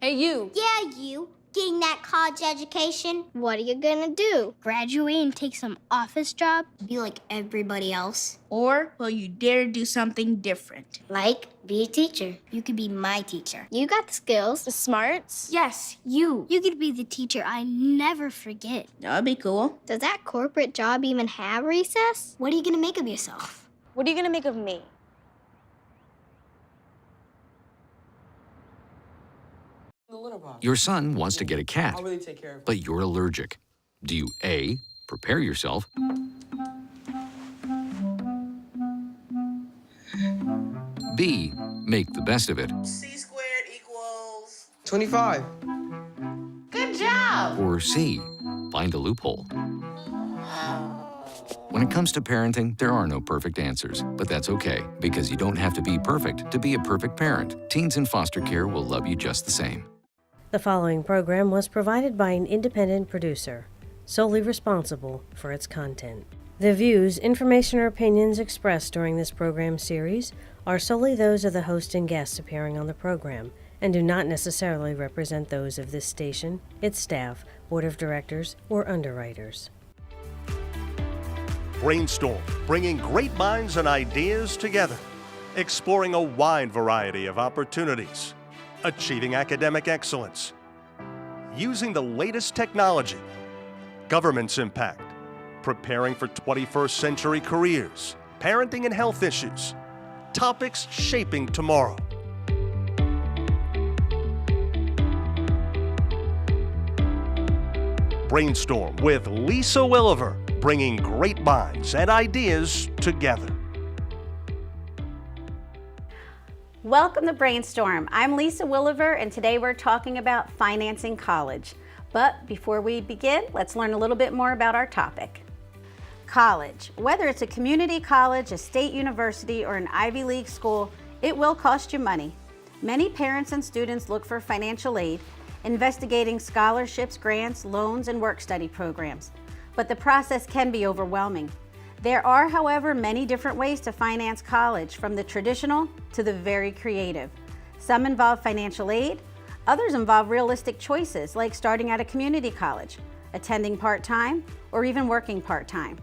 Hey, you. Yeah, you. Getting that college education. What are you gonna do? Graduate and take some office job? Be like everybody else. Or will you dare do something different? Like, be a teacher. You could be my teacher. You got the skills. The smarts? Yes, you. You could be the teacher I never forget. That'd be cool. Does that corporate job even have recess? What are you gonna make of yourself? What are you gonna make of me? Your son wants to get a cat, but you're allergic. Do you A, prepare yourself, B, make the best of it, C squared equals 25. Good job. or C, find a loophole? When it comes to parenting, there are no perfect answers, but that's okay, because you don't have to be perfect to be a perfect parent. Teens in foster care will love you just the same. The following program was provided by an independent producer, solely responsible for its content. The views, information, or opinions expressed during this program series are solely those of the host and guests appearing on the program and do not necessarily represent those of this station, its staff, board of directors, or underwriters. Brainstorm, bringing great minds and ideas together, exploring a wide variety of opportunities, achieving academic excellence, using the latest technology, government's impact, preparing for 21st century careers, parenting and health issues, topics shaping tomorrow. Brainstorm with Lisa Willever, bringing great minds and ideas together. Welcome to Brainstorm. I'm Lisa Willever, and today we're talking about financing college. But before we begin, let's learn a little bit more about our topic. College. Whether it's a community college, a state university, or an Ivy League school, it will cost you money. Many parents and students look for financial aid, investigating scholarships, grants, loans, and work-study programs. But the process can be overwhelming. There are, however, many different ways to finance college, from the traditional to the very creative. Some involve financial aid, others involve realistic choices, like starting at a community college, attending part-time, or even working part-time.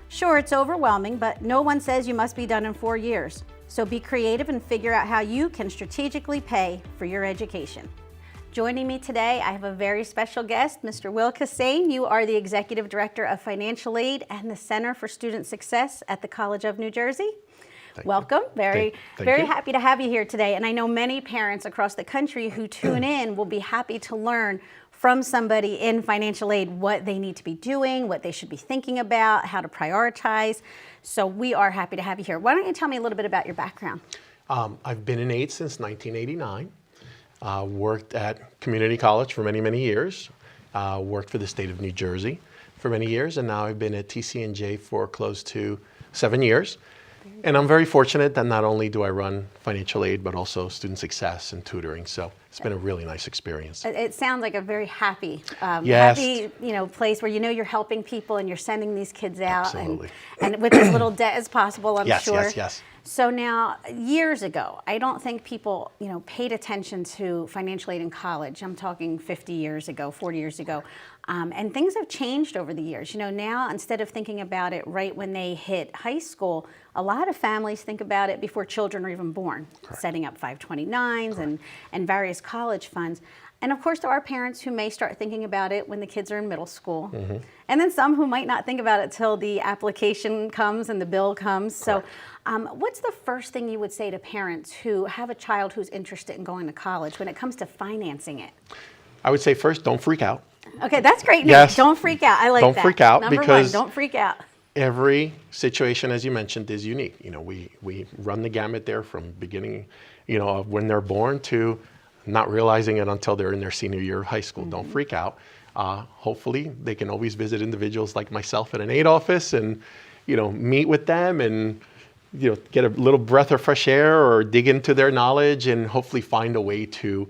Sure, it's overwhelming, but no one says you must be done in 4 years. So be creative and figure out how you can strategically pay for your education. Joining me today, I have a very special guest, Mr. Will Kassane. You are the Executive Director of Financial Aid and the Center for Student Success at the College of New Jersey. Welcome. Very happy to have you here today. And I know many parents across the country who tune in will be happy to learn from somebody in financial aid what they need to be doing, what they should be thinking about, how to prioritize. So we are happy to have you here. Why don't you tell me a little bit about your background? I've been in aid since 1989. Worked at community college for many, many years. Worked for the state of New Jersey for many years, and now I've been at TCNJ for close to 7 years. And I'm very fortunate that not only do I run financial aid, but also student success and tutoring. So it's been a really nice experience. It sounds like a very happy, Yes. happy, place where you're helping people and you're sending these kids out, Absolutely. and with as little debt as possible, I'm Yes, sure. yes. So now, years ago, I don't think people, paid attention to financial aid in college. I'm talking 50 years ago, 40 years ago. And things have changed over the years. Now, instead of thinking about it right when they hit high school, a lot of families think about it before children are even born, setting up 529s and various college funds. And of course, there are parents who may start thinking about it when the kids are in middle school. Mm-hmm. And then some who might not think about it till the application comes and the bill comes. So what's the first thing you would say to parents who have a child who's interested in going to college when it comes to financing it? I would say first, don't freak out. Okay, that's great news. Yes. Don't freak out. I like that. Don't freak out, Number because one, don't freak out. Every situation, as you mentioned, is unique. We run the gamut there from beginning, of when they're born to not realizing it until they're in their senior year of high school. Mm-hmm. Don't freak out. Hopefully, they can always visit individuals like myself at an aid office and, meet with them and, get a little breath of fresh air or dig into their knowledge and hopefully find a way to,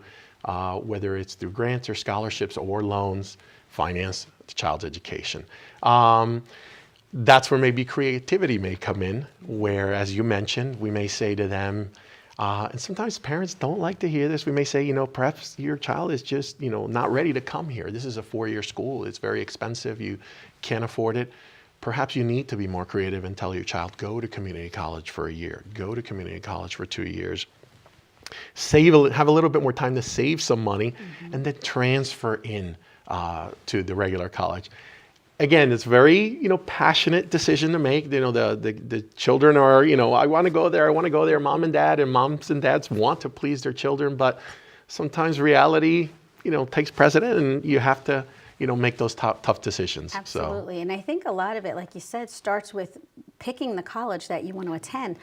whether it's through grants or scholarships or loans, finance the child's education. That's where maybe creativity may come in, where, as you mentioned, we may say to them, And sometimes parents don't like to hear this. We may say, perhaps your child is just, not ready to come here. This is a 4-year school. It's very expensive. You can't afford it. Perhaps you need to be more creative and tell your child, go to community college for a year. Go to community college for 2 years. Have a little bit more time to save some money and then transfer in to the regular college. Again, it's very, passionate decision to make. The children are, I want to go there, I want to go there. Moms and dads want to please their children, but sometimes reality, takes precedent, and you have to, make those tough decisions. Absolutely. And I think a lot of it, like you said, starts with picking the college that you want to attend.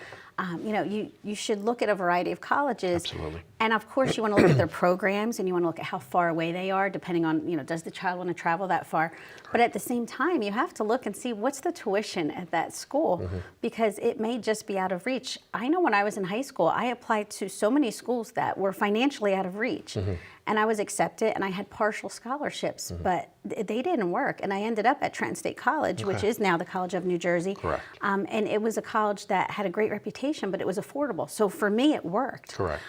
You should look at a variety of colleges. Absolutely. And of course, you want to look at their programs, and you want to look at how far away they are, depending on, does the child want to travel that far? But at the same time, you have to look and see what's the tuition at that school, because it may just be out of reach. I know when I was in high school, I applied to so many schools that were financially out of reach. And I was accepted, and I had partial scholarships, but they didn't work. And I ended up at Trenton State College, which is now the College of New Jersey. Correct. And it was a college that had a great reputation, but it was affordable. So for me, it worked. Correct.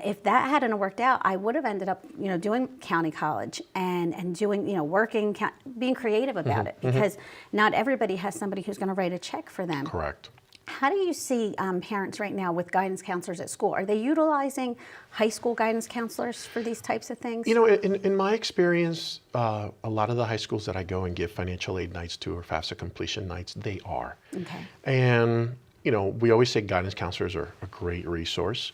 If that hadn't worked out, I would have ended up, doing county college and doing, working, being creative about it, because not everybody has somebody who's going to write a check for them. Correct. How do you see parents right now with guidance counselors at school? Are they utilizing high school guidance counselors for these types of things? In my experience, a lot of the high schools that I go and give financial aid nights to or FAFSA completion nights, they are. Okay. And, we always say guidance counselors are a great resource.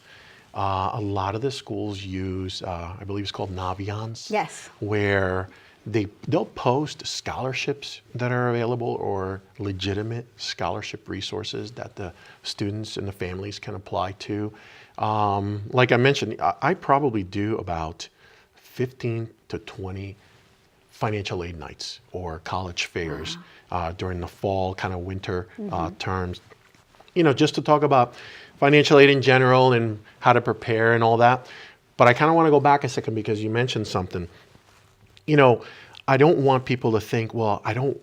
A lot of the schools use, I believe it's called Navions. Yes. Where they'll post scholarships that are available or legitimate scholarship resources that the students and the families can apply to. Like I mentioned, I probably do about 15 to 20 financial aid nights or college fairs during the fall, kind of winter terms. Just to talk about financial aid in general and how to prepare and all that. But I kind of want to go back a second because you mentioned something. I don't want people to think, well, I don't,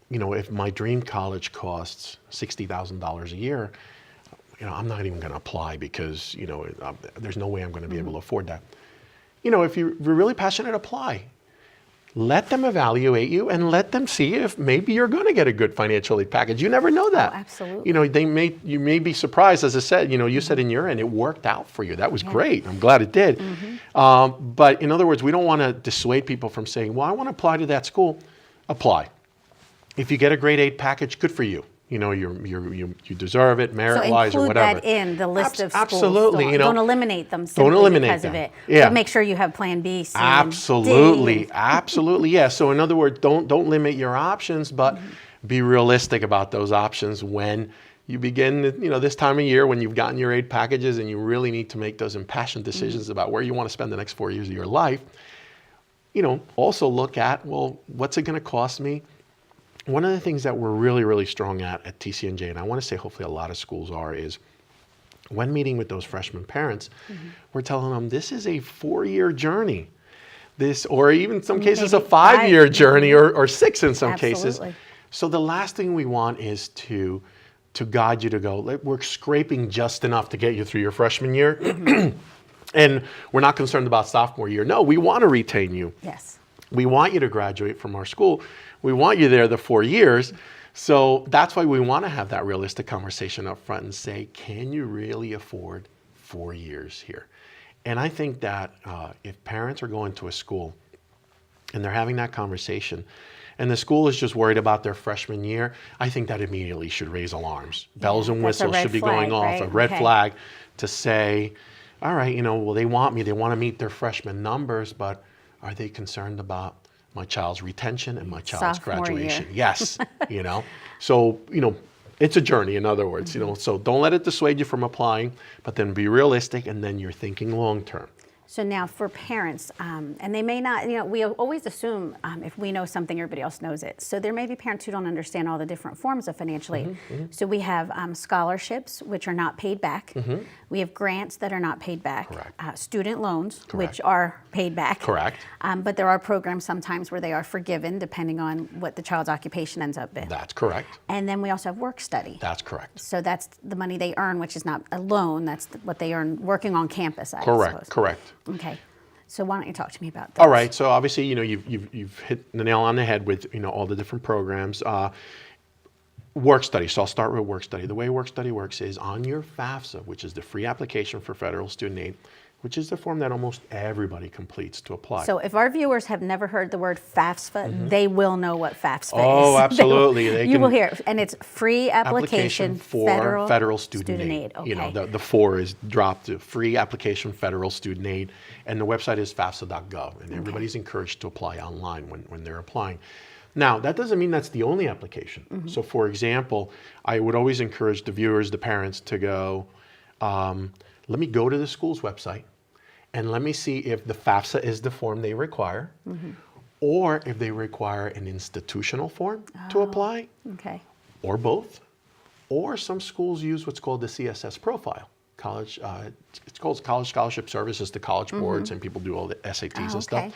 if my dream college costs $60,000 a year, I'm not even going to apply because, there's no way I'm going to be able to afford that. If you're really passionate, apply. Let them evaluate you and let them see if maybe you're going to get a good financial aid package. You never know that. Oh, absolutely. You may be surprised, as I said, you said in your end, it worked out for you. That was great. I'm glad it did. But in other words, we don't want to dissuade people from saying, well, I want to apply to that school. Apply. If you get a grade aid package, good for you. You deserve it, merit-wise or whatever. So include that in the list of schools. Absolutely. Don't eliminate them simply because of it. Yeah. But make sure you have plan B, C, Absolutely. D. Absolutely. Yeah. So in other words, don't limit your options, but be realistic about those options when you begin, this time of year when you've gotten your aid packages and you really need to make those impassioned decisions about where you want to spend the next 4 years of your life. Also look at, well, what's it going to cost me? One of the things that we're really, really strong at TCNJ, and I want to say hopefully a lot of schools are, is when meeting with those freshman parents, we're telling them this is a 4-year journey. Or even in some cases, maybe a 5-year journey or 6 in some Absolutely. cases. So the last thing we want is to guide you to go, we're scraping just enough to get you through your freshman year. And we're not concerned about sophomore year. No, we want to retain you. Yes. We want you to graduate from our school. We want you there the 4 years. So that's why we want to have that realistic conversation up front and say, can you really afford 4 years here? And I think that if parents are going to a school and they're having that conversation and the school is just worried about their freshman year, I think that immediately should raise alarms. Bells and whistles should be going off, right? a red flag to say, all right, well, they want to meet their freshman numbers, but are they concerned about my child's retention and my child's Sophomore graduation? year. Yes, So, it's a journey, in other words, so don't let it dissuade you from applying, but then be realistic and then you're thinking long term. So now for parents, and they may not, we always assume if we know something, everybody else knows it. So there may be parents who don't understand all the different forms of financial aid. So we have scholarships, which are not paid back. We have grants that are not paid back. Student loans, which are paid back. Correct. But there are programs sometimes where they are forgiven, depending on what the child's occupation ends up in. That's correct. And then we also have work study. That's correct. So that's the money they earn, which is not a loan. That's what they earn working on campus, I Correct. suppose. Correct. Okay. So why don't you talk to me about that? All right. So obviously, you've hit the nail on the head with all the different programs. Work study. So I'll start with work study. The way work study works is on your FAFSA, which is the free application for federal student aid, which is the form that almost everybody completes to apply. So if our viewers have never heard the word FAFSA, they will know what FAFSA is. Oh, absolutely. You will hear it. And it's free application for federal student aid. Okay. The 4 is dropped to free application federal student aid. And the website is FAFSA.gov. And everybody's encouraged to apply online when they're applying. Now, that doesn't mean that's the only application. So for example, I would always encourage the viewers, the parents to go, let me go to the school's website and let me see if the FAFSA is the form they require, or if they require an institutional form to apply, or both. Or some schools use what's called the CSS profile. It's called College Scholarship Services to college boards, and people do all the SATs and stuff.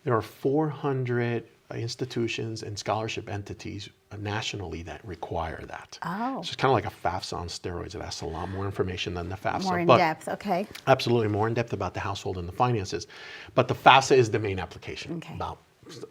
There are 400 institutions and scholarship entities nationally that require that. So it's kind of like a FAFSA on steroids. It asks a lot more information than the FAFSA. More in depth, okay. Absolutely, more in depth about the household and the finances. But the FAFSA is the main application. About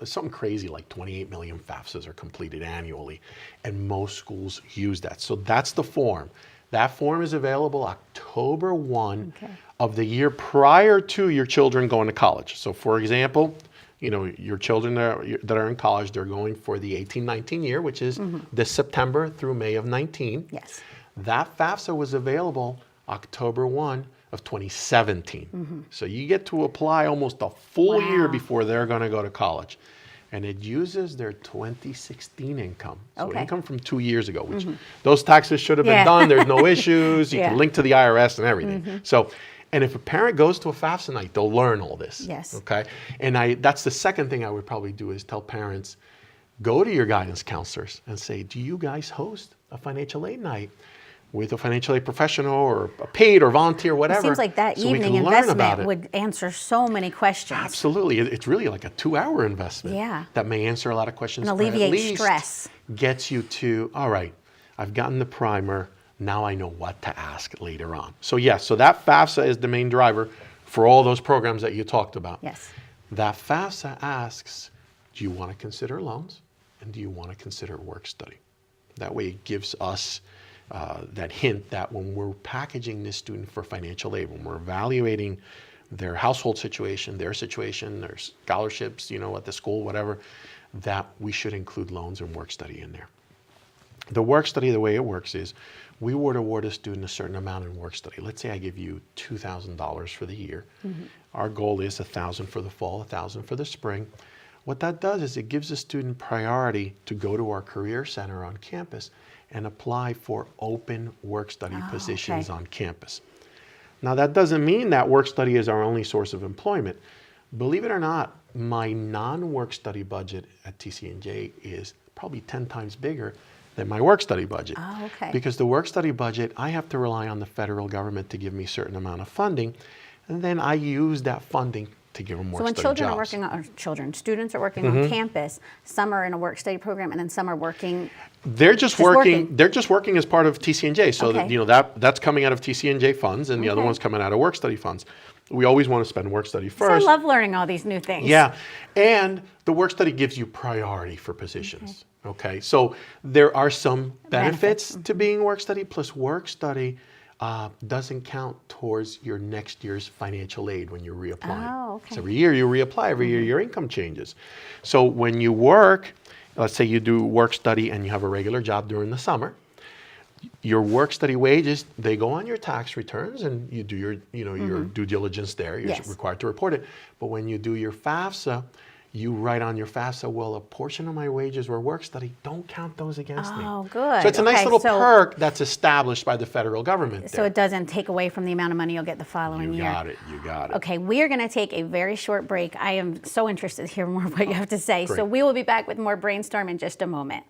something crazy like 28 million FAFSAs are completed annually, and most schools use that. So that's the form. That form is available October 1 of the year prior to your children going to college. So for example, your children that are in college, they're going for the 18-19 year, which is this September through May of 19. Yes. That FAFSA was available October 1 of 2017. So you get to apply almost a full year before they're going to go to college. And it uses their 2016 income. So income from 2 years ago, which those taxes should have been done. There's no issues. You can link to the IRS and everything. And if a parent goes to a FAFSA night, they'll learn all this. Yes. Okay. And that's the second thing I would probably do is tell parents, go to your guidance counselors and say, do you guys host a financial aid night with a financial aid professional or a paid or volunteer, whatever? It seems like that so evening investment would answer so many questions. Absolutely. It's really like a 2-hour investment. Yeah. That may answer a lot of questions. And but at alleviate least stress. Gets you to, all right, I've gotten the primer. Now I know what to ask later on. So yes, so that FAFSA is the main driver for all those programs that you talked about. Yes. That FAFSA asks, do you want to consider loans? And do you want to consider work study? That way it gives us that hint that when we're packaging this student for financial aid, when we're evaluating their household situation, their scholarships, at the school, whatever, that we should include loans and work study in there. The work study, the way it works is we would award a student a certain amount in work study. Let's say I give you $2,000 for the year. Our goal is $1,000 for the fall, $1,000 for the spring. What that does is it gives the student priority to go to our career center on campus and apply for open work study positions on campus. Now that doesn't mean that work study is our only source of employment. Believe it or not, my non-work study budget at TCNJ is probably 10 times bigger than my work study budget. Because the work study budget, I have to rely on the federal government to give me a certain amount of funding, and then I use that funding to give them work study jobs. So when students are working on campus, some are in a work study program, and then some are working. They're just working. They're just working as part of TCNJ. So that's coming out of TCNJ funds, and the other one's coming out of work study funds. We always want to spend work study first. So I love learning all these new things. Yeah, and the work study gives you priority for positions. Okay, so there are some benefits to being work study, plus work study doesn't count towards your next year's financial aid when you're reapplying. So every year you reapply, every year your income changes. So when you work, let's say you do work study and you have a regular job during the summer, your work study wages, they go on your tax returns and you do your, your due diligence there. You're required to report it. But when you do your FAFSA, you write on your FAFSA, well, a portion of my wages were work study, don't count those against me. Oh, good. So it's a nice Okay, little so- perk that's established by the federal government So there. it doesn't take away from the amount of money you'll get the following You year. got it, you got it. Okay, we are going to take a very short break. I am so interested to hear more of what you have to say. Great. So we will be back with more Brainstorm in just a moment.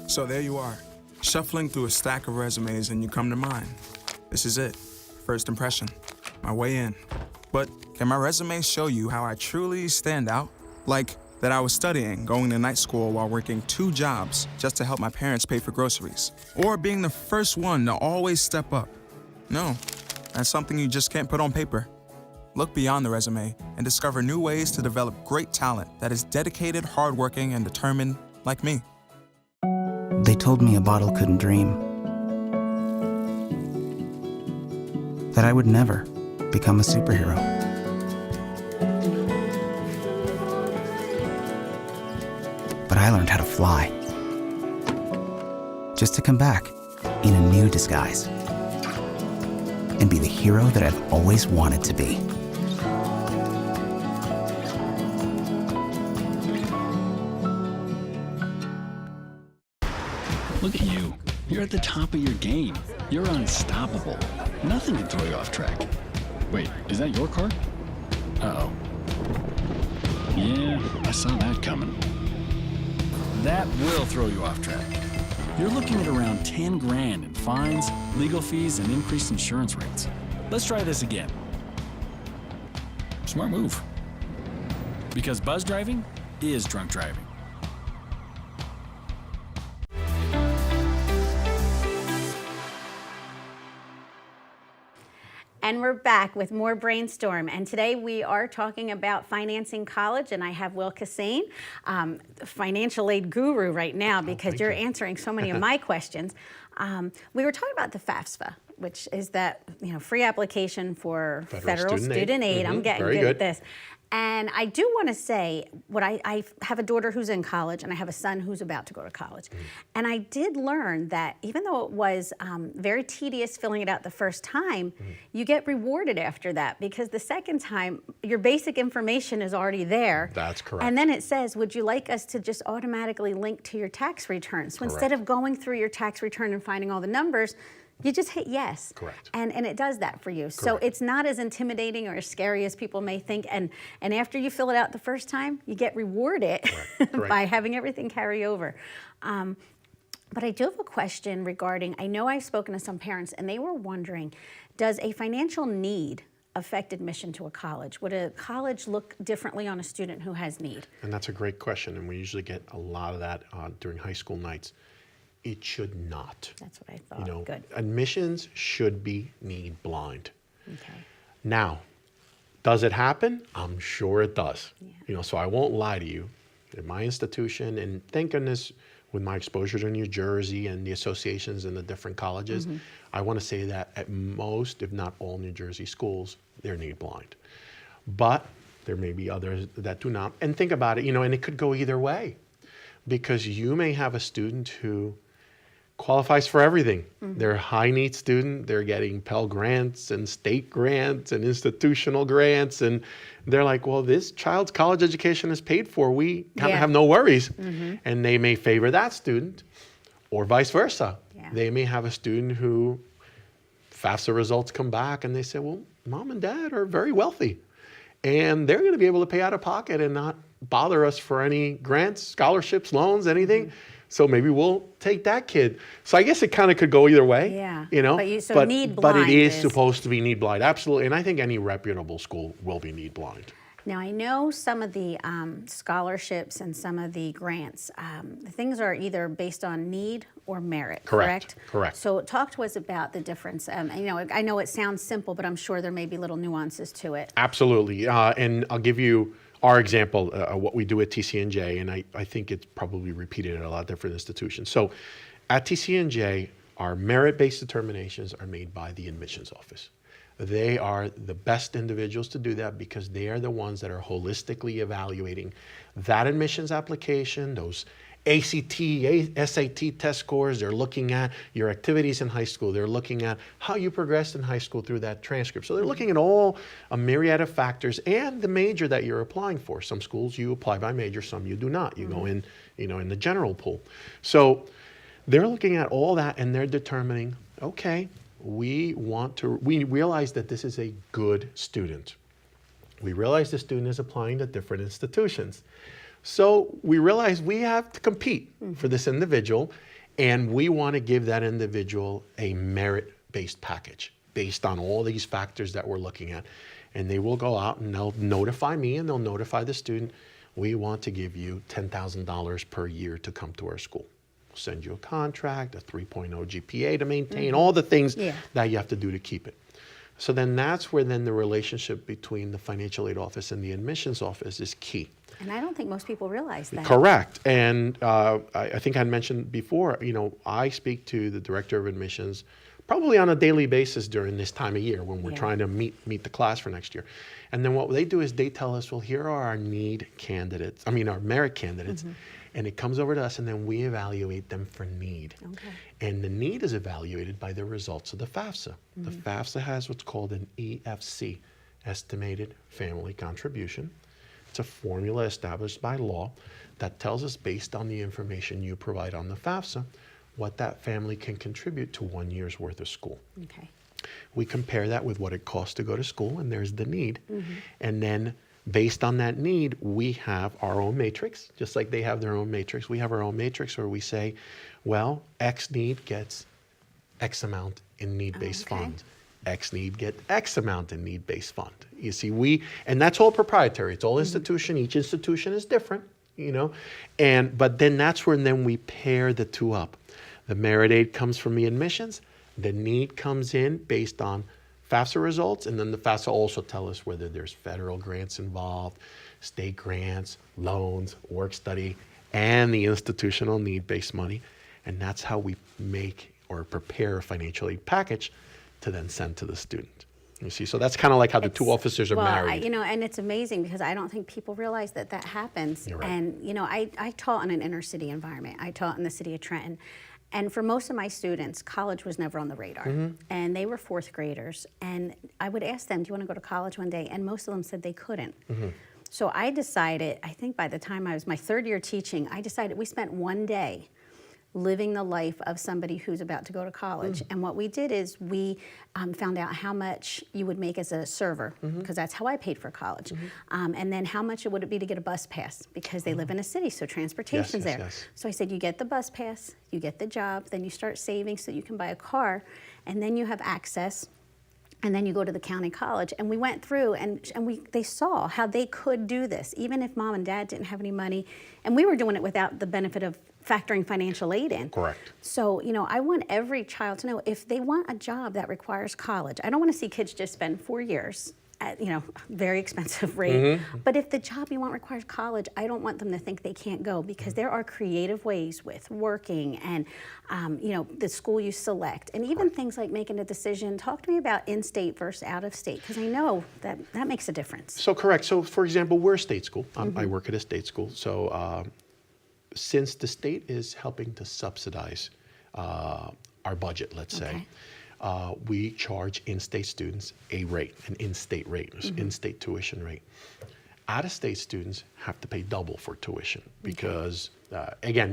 So there you are, shuffling through a stack of resumes and you come to mine. This is it, first impression, my way in. But can my resume show you how I truly stand out? Like that I was studying, going to night school while working 2 jobs just to help my parents pay for groceries. Or being the first one to always step up. No, that's something you just can't put on paper. Look beyond the resume and discover new ways to develop great talent that is dedicated, hardworking, and determined like me. They told me a bottle couldn't dream. That I would never become a superhero. But I learned how to fly. Just to come back in a new disguise. And be the hero that I've always wanted to be. Look at you. You're at the top of your game. You're unstoppable. Nothing can throw you off track. Wait, is that your car? Uh-oh. Yeah, I saw that coming. That will throw you off track. You're looking at around 10 grand in fines, legal fees, and increased insurance rates. Let's try this again. Smart move. Because buzz driving is drunk driving. And we're back with more Brainstorm. And today we are talking about financing college. And I have Will Cassane, financial aid guru right now, because you're answering so many of my questions. We were talking about the FAFSA, which is that free application for federal student aid. I'm getting good at this. And I do want to say, I have a daughter who's in college, and I have a son who's about to go to college. And I did learn that even though it was very tedious filling it out the first time, you get rewarded after that, because the second time, your basic information is already there. That's correct. And then it says, would you like us to just automatically link to your tax return? So instead of going through your tax return and finding all the numbers, you just hit yes. Correct. And it does that for you. So it's not as intimidating or as scary as people may think. And after you fill it out the first time, you get rewarded by having everything carry over. But I do have a question regarding, I know I've spoken to some parents and they were wondering, does a financial need affect admission to a college? Would a college look differently on a student who has need? And that's a great question. And we usually get a lot of that during high school nights. It should not. That's what I thought. Good. Admissions should be need blind. Okay. Now, does it happen? I'm sure it does. Yeah. So I won't lie to you. At my institution, and thank goodness with my exposure to New Jersey and the associations and the different colleges, I want to say that at most, if not all New Jersey schools, they're need blind. But there may be others that do not. And think about it, and it could go either way, because you may have a student who qualifies for everything. They're a high need student, they're getting Pell Grants and state grants and institutional grants, and they're like, well, this child's college education is paid for, we kind of have no worries. And they may favor that student, or vice versa. They may have a student who FAFSA results come back and they say, well, mom and dad are very wealthy, and they're going to be able to pay out of pocket and not bother us for any grants, scholarships, loans, anything. So maybe we'll take that kid. So I guess it kind of could go either way. Yeah. But need but blind it is supposed to be need blind, absolutely. And I think any reputable school will be need blind. Now, I know some of the scholarships and some of the grants, things are either based on need or merit, correct? Correct. So talk to us about the difference. I know it sounds simple, but I'm sure there may be little nuances to it. Absolutely. And I'll give you our example, what we do at TCNJ, and I think it's probably repeated at a lot of different institutions. So at TCNJ, our merit-based determinations are made by the admissions office. They are the best individuals to do that because they are the ones that are holistically evaluating that admissions application, those SAT test scores. They're looking at your activities in high school. They're looking at how you progressed in high school through that transcript. So they're looking at all a myriad of factors and the major that you're applying for. Some schools you apply by major, some you do not. You go in, in the general pool. So they're looking at all that and they're determining, okay, we realize that this is a good student. We realize the student is applying to different institutions. So we realize we have to compete for this individual, and we want to give that individual a merit-based package based on all these factors that we're looking at. And they will go out and they'll notify me and they'll notify the student, we want to give you $10,000 per year to come to our school. We'll send you a contract, a 3.0 GPA to maintain, all the things that you have to do to keep it. So then that's where then the relationship between the financial aid office and the admissions office is key. And I don't think most people realize that. Correct. And I think I mentioned before, I speak to the director of admissions probably on a daily basis during this time of year when we're trying to meet the class for next year. And then what they do is they tell us, well, here are our our merit candidates. And it comes over to us and then we evaluate them for need. Okay. And the need is evaluated by the results of the FAFSA. The FAFSA has what's called an EFC, Estimated Family Contribution. It's a formula established by law that tells us, based on the information you provide on the FAFSA, what that family can contribute to 1 year's worth of school. Okay. We compare that with what it costs to go to school, and there's the need. And then based on that need, we have our own matrix, just like they have their own matrix. We have our own matrix where we say, well, X need gets X amount in need-based fund. X need get X amount in need-based fund. You see, and that's all proprietary. It's all institution. Each institution is different, but then that's where then we pair the two up. The merit aid comes from the admissions. The need comes in based on FAFSA results, and then the FAFSA also tell us whether there's federal grants involved, state grants, loans, work study, and the institutional need-based money. And that's how we make or prepare a financial aid package to then send to the student. You see, so that's kind of like how the two officers are married. And it's amazing because I don't think people realize that happens. You're right. And, I taught in an inner city environment. I taught in the city of Trenton. And for most of my students, college was never on the radar. And they were fourth graders. And I would ask them, do you want to go to college one day? And most of them said they couldn't. So I decided, I think by the time I was my third year teaching, I decided we spent one day living the life of somebody who's about to go to college. And what we did is we found out how much you would make as a server, because that's how I paid for college. And then how much would it be to get a bus pass, because they live in a city, so transportation's there. So I said, you get the bus pass, you get the job, then you start saving so you can buy a car, and then you have access, and then you go to the county college. And we went through and they saw how they could do this, even if mom and dad didn't have any money. And we were doing it without the benefit of factoring financial aid in. Correct. So, I want every child to know if they want a job that requires college. I don't want to see kids just spend 4 years at, very expensive rate. But if the job you want requires college, I don't want them to think they can't go, because there are creative ways with working and, the school you select, and even things like making a decision. Talk to me about in-state versus out-of-state, because I know that makes a difference. So correct. So for example, we're a state school. I work at a state school. So since the state is helping to subsidize our budget, let's say, we charge in-state students a rate, an in-state rate, in-state tuition rate. Out-of-state students have to pay double for tuition because, again,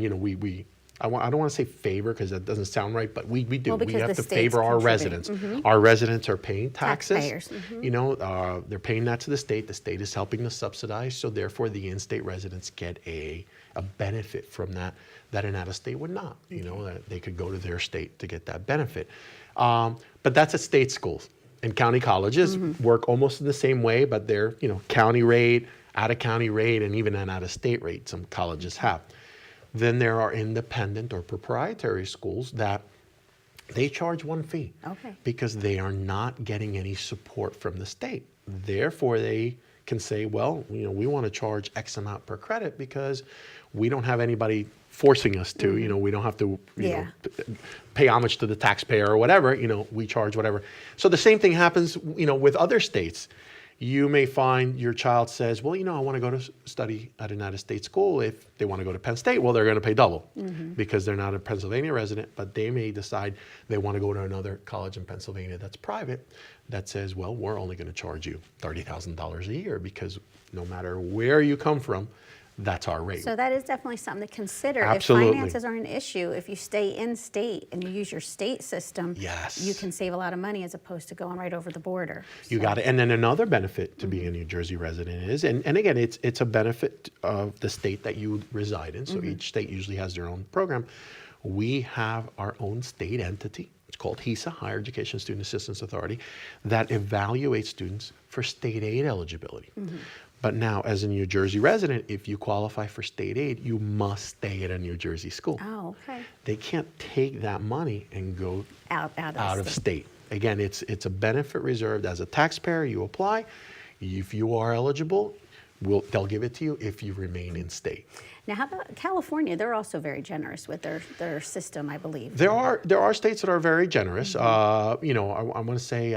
I don't want to say favor because that doesn't sound right, but we do. We have to favor our residents. Our residents are paying taxes. They're paying that to the state. The state is helping to subsidize, so therefore the in-state residents get a benefit from that an out-of-state would not. That they could go to their state to get that benefit. But that's at state schools. And county colleges work almost in the same way, but they're county rate, out-of-county rate, and even an out-of-state rate some colleges have. Then there are independent or proprietary schools that they charge one fee because they are not getting any support from the state. Therefore, they can say, well, we want to charge X amount per credit because we don't have anybody forcing us to, we don't have to pay homage to the taxpayer or whatever, we charge whatever. So the same thing happens, with other states. You may find your child says, well, I want to go to study at an out-of-state school. If they want to go to Penn State, well, they're going to pay double because they're not a Pennsylvania resident, but they may decide they want to go to another college in Pennsylvania that's private that says, well, we're only going to charge you $30,000 a year because no matter where you come from, that's our rate. So that is definitely something to consider. Absolutely. If finances are an issue, if you stay in state and you use your state system, yes, you can save a lot of money as opposed to going right over the border. You got it. And then another benefit to being a New Jersey resident is, and again, it's a benefit of the state that you reside in. So each state usually has their own program. We have our own state entity. It's called HESA, Higher Education Student Assistance Authority, that evaluates students for state aid eligibility. But now, as a New Jersey resident, if you qualify for state aid, you must stay at a New Jersey school. Oh, okay. They can't take that money and go out of state. Again, it's a benefit reserved. As a taxpayer, you apply. If you are eligible, they'll give it to you if you remain in state. Now, how about California? They're also very generous with their system, I believe. There are states that are very generous. I want to say,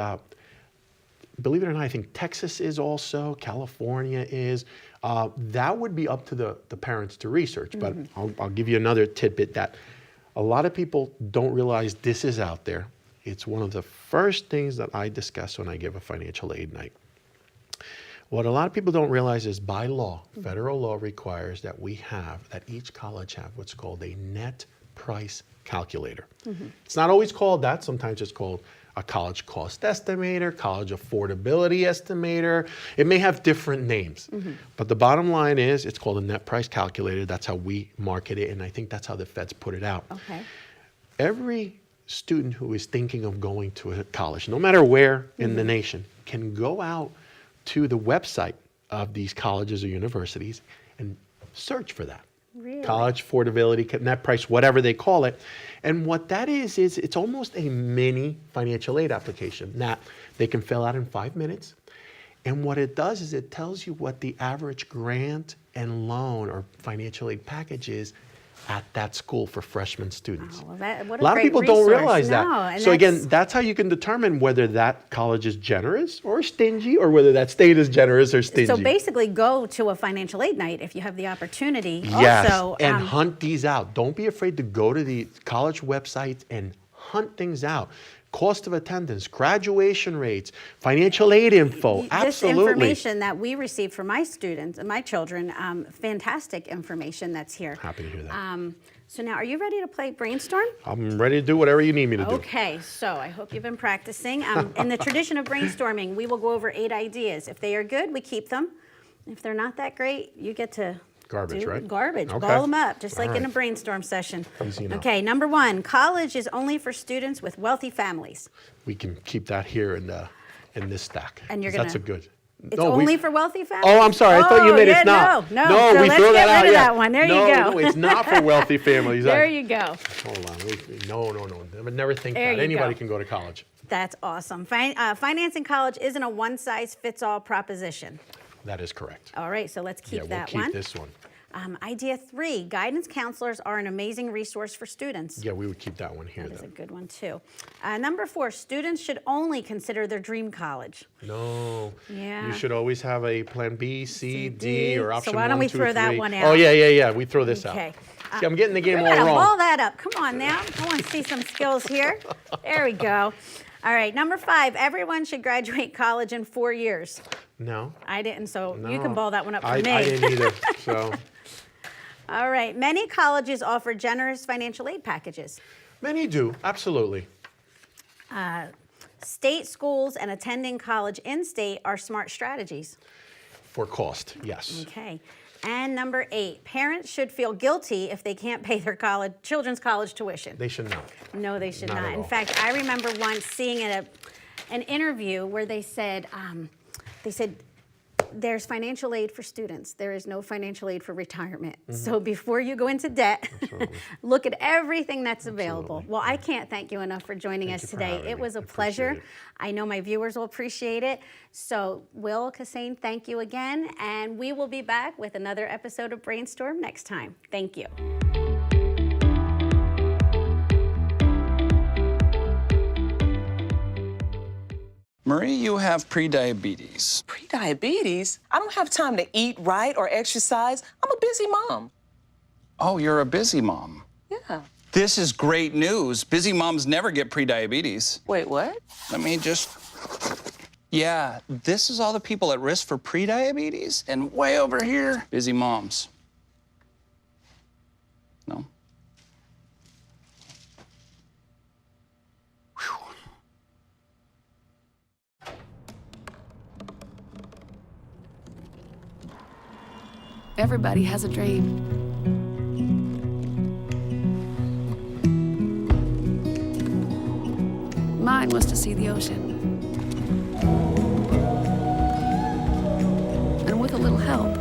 believe it or not, I think Texas is also, California is. That would be up to the parents to research, but I'll give you another tidbit that a lot of people don't realize this is out there. It's one of the first things that I discuss when I give a financial aid night. What a lot of people don't realize is by law, federal law requires that each college have what's called a net price calculator. It's not always called that. Sometimes it's called a college cost estimator, college affordability estimator. It may have different names, but the bottom line is it's called a net price calculator. That's how we market it, and I think that's how the feds put it out. Okay. Every student who is thinking of going to a college, no matter where in the nation, can go out to the website of these colleges or universities and search for that. Really? College affordability, net price, whatever they call it. And what that is it's almost a mini financial aid application that they can fill out in 5 minutes. And what it does is it tells you what the average grant and loan or financial aid package is at that school for freshman students. Oh, well, what a lot of people don't realize that. No, so again, that's how you can determine whether that college is generous or stingy, or whether that state is generous or stingy. So basically go to a financial aid night if you have the opportunity. Yes, Also, and hunt these out. Don't be afraid to go to the college websites and hunt things out. Cost of attendance, graduation rates, financial aid info, absolutely. This information that we receive for my students and my children, fantastic information that's here. Happy to hear that. So now, are you ready to play Brainstorm? I'm ready to do whatever you need me to do. Okay, so I hope you've been practicing. In the tradition of brainstorming, we will go over 8 ideas. If they are good, we keep them. If they're not that great, you get to Garbage, right? Garbage. Okay. Ball them up, just like in a right. brainstorm session. Easy enough. Okay, number 1, college is only for students with wealthy families. We can keep that here in this stack. And you're 'cause that's a gonna- good. It's No, only for wealthy families? Oh, I'm sorry. I thought you meant it's not. No, No, so we let's throw get that out. rid of Yeah. that one. There no, you go. No, it's not for wealthy families. There you go. Hold on. No. I would never think There that. you Anybody go. can go to college. That's awesome. Financing college isn't a one-size-fits-all proposition. That is correct. All right, so let's keep we'll that keep one. this one. Idea 3, guidance counselors are an amazing resource for students. Yeah, we would keep that one here. That is a good one too. Number 4, students should only consider their dream college. No. Yeah. You should always have a plan B, C, D, or option So why don't 1, we 2, throw that 3. one Oh, out? yeah. We throw this Okay. out. See, I'm getting the game We're all gonna wrong. ball that up. Come on now. I want to see some skills here. There we go. All right, number 5, everyone should graduate college in 4 years. No. I didn't, so you No. can ball that one up for me. I didn't either, so. All right, many colleges offer generous financial aid packages. Many do, absolutely. State schools and attending college in-state are smart strategies. For cost, yes. Okay. And number 8, parents should feel guilty if they can't pay their children's college tuition. They should not. No, they should Not not. at In all. fact, I remember once seeing an interview where they said, there's financial aid for students. There is no financial aid for retirement. So before you go into debt, look at everything that's available. Well, I can't thank you enough for joining us today. It was a pleasure. I know my viewers will appreciate it. So Will, Kassane, thank you again. And we will be back with another episode of Brainstorm next time. Thank you. Marie, you have prediabetes. Prediabetes? I don't have time to eat right or exercise. I'm a busy mom. Oh, you're a busy mom. Yeah. This is great news. Busy moms never get prediabetes. Wait, what? Let me just... Yeah, this is all the people at risk for prediabetes, and way over here, busy moms. No? Everybody has a dream. Mine was to see the ocean. And with a little help,